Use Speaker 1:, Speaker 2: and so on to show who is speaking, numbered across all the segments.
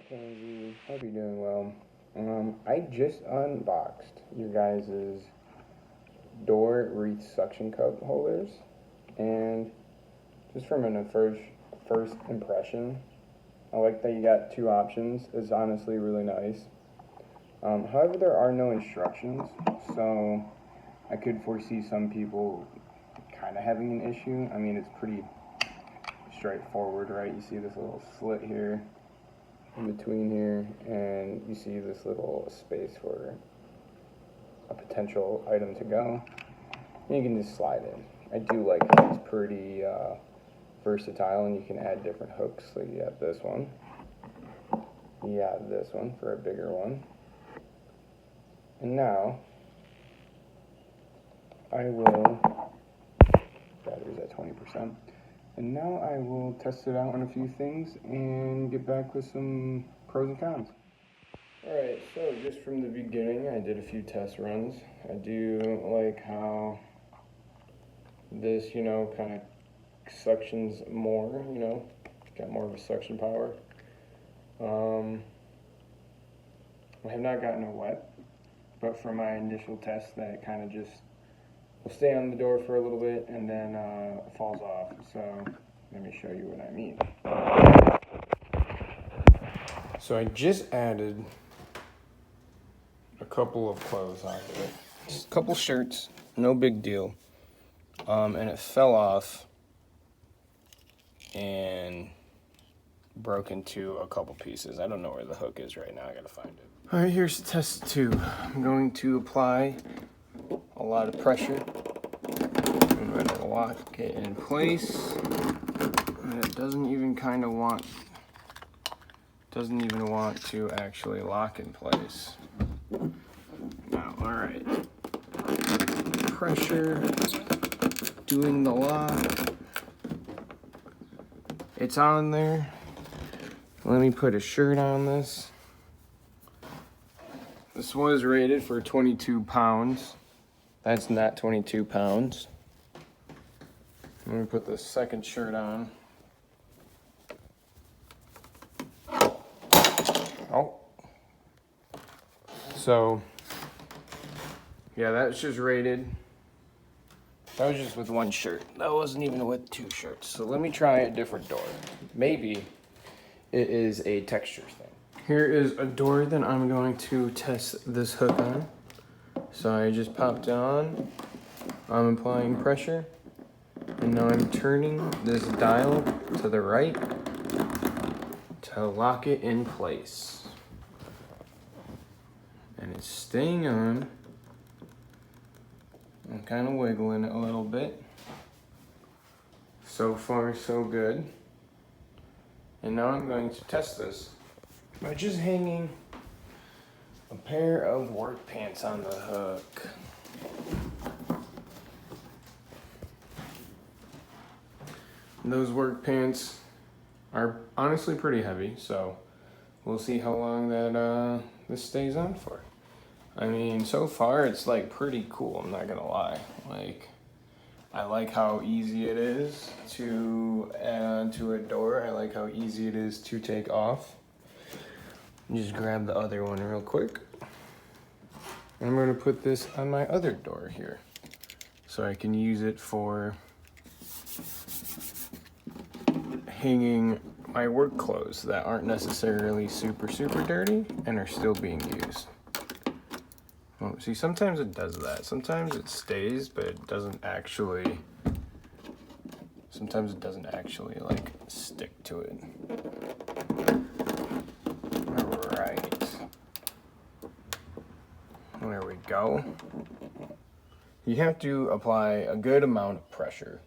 Speaker 1: Kenzie, hope you're doing well. I just unboxed your guys' door wreath suction cup holders, and just from a first impression, I like that you got two options. It's honestly really nice. However, there are no instructions, so I could foresee some people kind of having an issue. I mean, it's pretty straightforward, right? You see this little slit here in between here, and you see this little space for a potential item to go, and you can just slide in. I do like that it's pretty versatile, and you can add different hooks. So you have this one, you have this one for a bigger one, and now I will, battery's at 20%. And now I will test it out on a few things and get back with some pros and cons. Alright, so just from the beginning, I did a few test runs. I do like how this, kind of suctions more, got more of a suction power. I have not gotten it wet, but for my initial test, that kind of just will stay on the door for a little bit and then falls off. So let me show you what I mean. So I just added a couple of clothes onto it. Just a couple shirts, no big deal. And it fell off and broke into a couple pieces. I don't know where the hook is right now. I gotta find it. All right, here's test 2. I'm going to apply a lot of pressure. I'm going to lock it in place. And it doesn't even want to actually lock in place. Now, all right. Pressure, doing the lock. It's on there. Let me put a shirt on this. This was rated for 22 pounds. That's not 22 pounds. Let me put the second shirt on. Oh. So, yeah, that's just rated. That was just with one shirt. That wasn't even with 2 shirts. So let me try a different door. Maybe it is a texture thing. Here is a door that I'm going to test this hook on. So I just popped it on. I'm applying pressure. And now I'm turning this dial to the right to lock it in place. And it's staying on. I'm kind of wiggling it a little bit. So far, so good. And now I'm going to test this by just hanging a pair of work pants on the hook. And those work pants are honestly pretty heavy, so we'll see how long that this stays on for. I mean, so far it's like pretty cool, I'm not gonna lie. I like how easy it is to add onto a door. I like how easy it is to take off. Just grab the other one real quick. I'm gonna put this on my other door here, so I can use it for hanging my work clothes that aren't necessarily super dirty and are still being used. Well, see, sometimes it does that. Sometimes it stays, but it doesn't actually. Sometimes it doesn't actually like stick to it. All right. There we go. You have to apply a good amount of pressure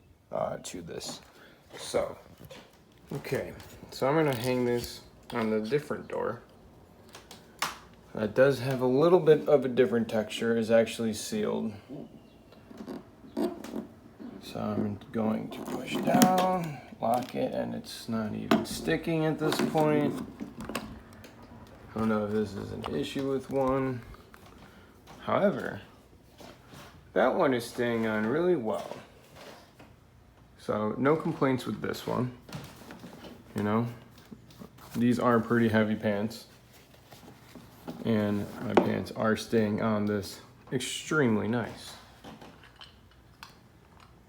Speaker 1: to this. So, okay. So I'm gonna hang this on the different door. That does have a little bit of a different texture, is actually sealed. So I'm going to push down, lock it, and it's not even sticking at this point. I don't know if this is an issue with one. However, that one is staying on really well. So no complaints with this one, these are pretty heavy pants. And my pants are staying on this extremely nice.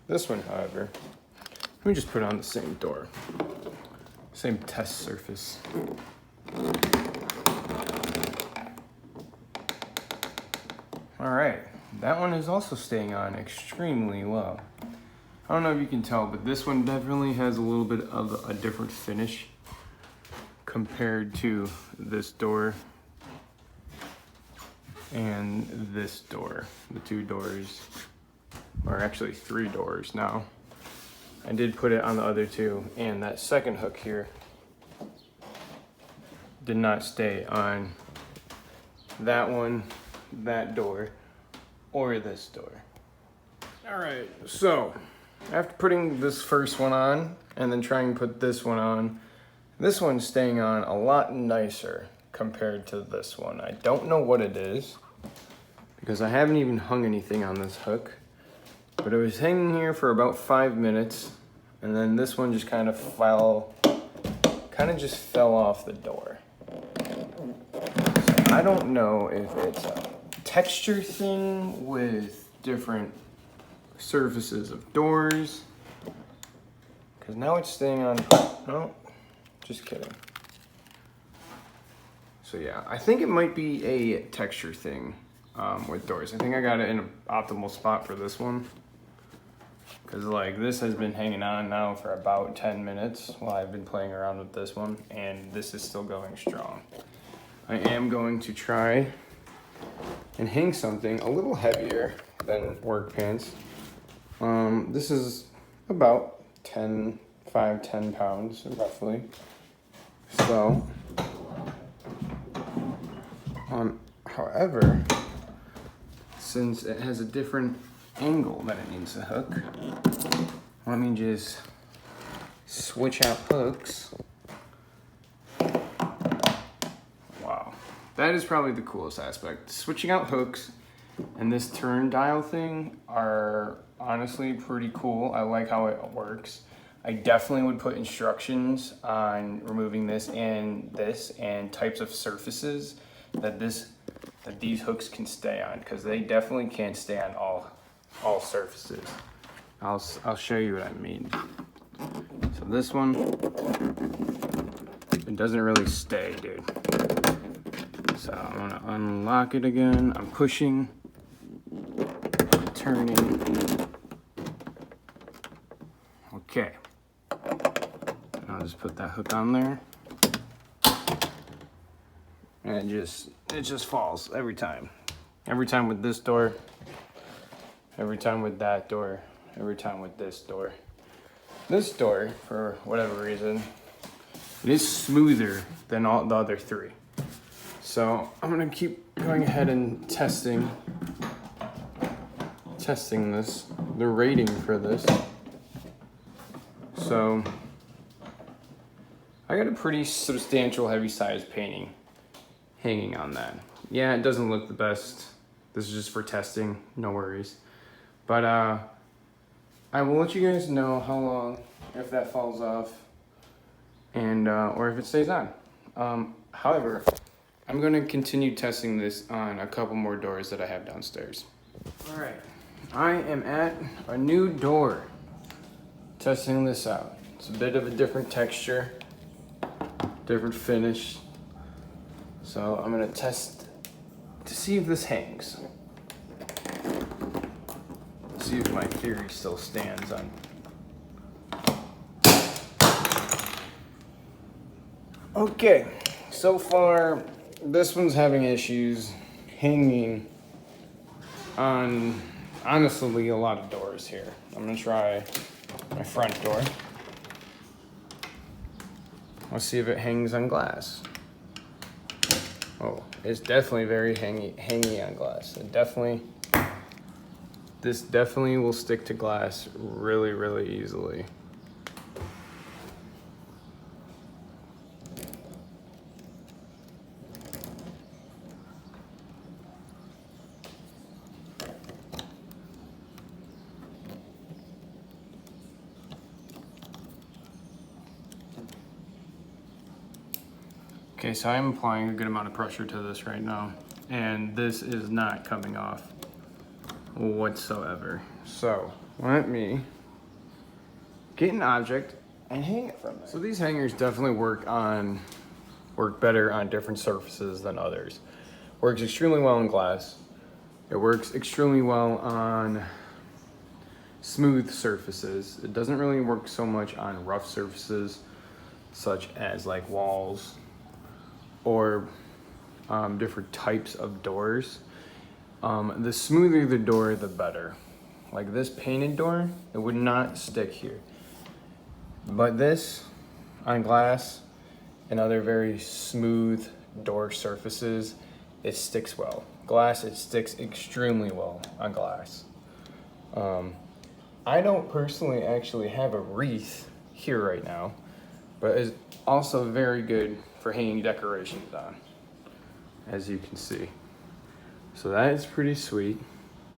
Speaker 1: This one, however, let me just put on the same door. Same test surface. All right, that one is also staying on extremely well. I don't know if you can tell, but this one definitely has a little bit of a different finish compared to this door and this door. The two doors, or actually 3 doors now. I did put it on the other two, and that second hook here did not stay on that one, that door, or this door. All right, so after putting this first one on and then trying to put this one on, this one's staying on a lot nicer compared to this one. I don't know what it is because I haven't even hung anything on this hook, but it was hanging here for about 5 minutes, and then this one just kind of fell off the door. So I don't know if it's a texture thing with different surfaces of doors, because now it's staying on. No, just kidding. So yeah, I think it might be a texture thing with doors. I think I got it in an optimal spot for this one, because like this has been hanging on now for about 10 minutes while I've been playing around with this one, and this is still going strong. I am going to try and hang something a little heavier than work pants. This is about 10 pounds roughly. So, however, since it has a different angle that it needs to hook, let me just switch out hooks. Wow, that is probably the coolest aspect. Switching out hooks and this turn dial thing are honestly pretty cool. I like how it works. I definitely would put instructions on removing this and types of surfaces that these hooks can stay on, because they definitely can't stay on all surfaces. I'll show you what I mean. So this one, it doesn't really stay, dude. So I'm gonna unlock it again. I'm pushing, turning. Okay. I'll just put that hook on there. And it just falls every time. Every time with this door, every time with that door, every time with this door. This door, for whatever reason, it is smoother than all the other 3. So I'm gonna keep going ahead and testing this, the rating for this. So I got a pretty substantial heavy size painting hanging on that. Yeah, it doesn't look the best. This is just for testing, no worries. But I will let you guys know how long, if that falls off, and or if it stays on. However, I'm gonna continue testing this on a couple more doors that I have downstairs. All right, I am at a new door, testing this out. It's a bit of a different texture, different finish. So I'm gonna test to see if this hangs. See if my theory still stands on. Okay, so far this one's having issues hanging on, honestly, a lot of doors here. I'm gonna try my front door. Let's see if it hangs on glass. Oh, it's definitely very hangy on glass. This definitely will stick to glass really, really easily. Okay, so I'm applying a good amount of pressure to this right now, and this is not coming off whatsoever. So let me get an object and hang it from there. So these hangers definitely work better on different surfaces than others. Works extremely well in glass. It works extremely well on smooth surfaces. It doesn't really work so much on rough surfaces, such as like walls or different types of doors. The smoother the door, the better. Like this painted door, it would not stick here. But this on glass and other very smooth door surfaces, it sticks well. Glass, it sticks extremely well on glass. I don't personally actually have a wreath here right now, but it's also very good for hanging decorations on, as you can see. So that is pretty sweet.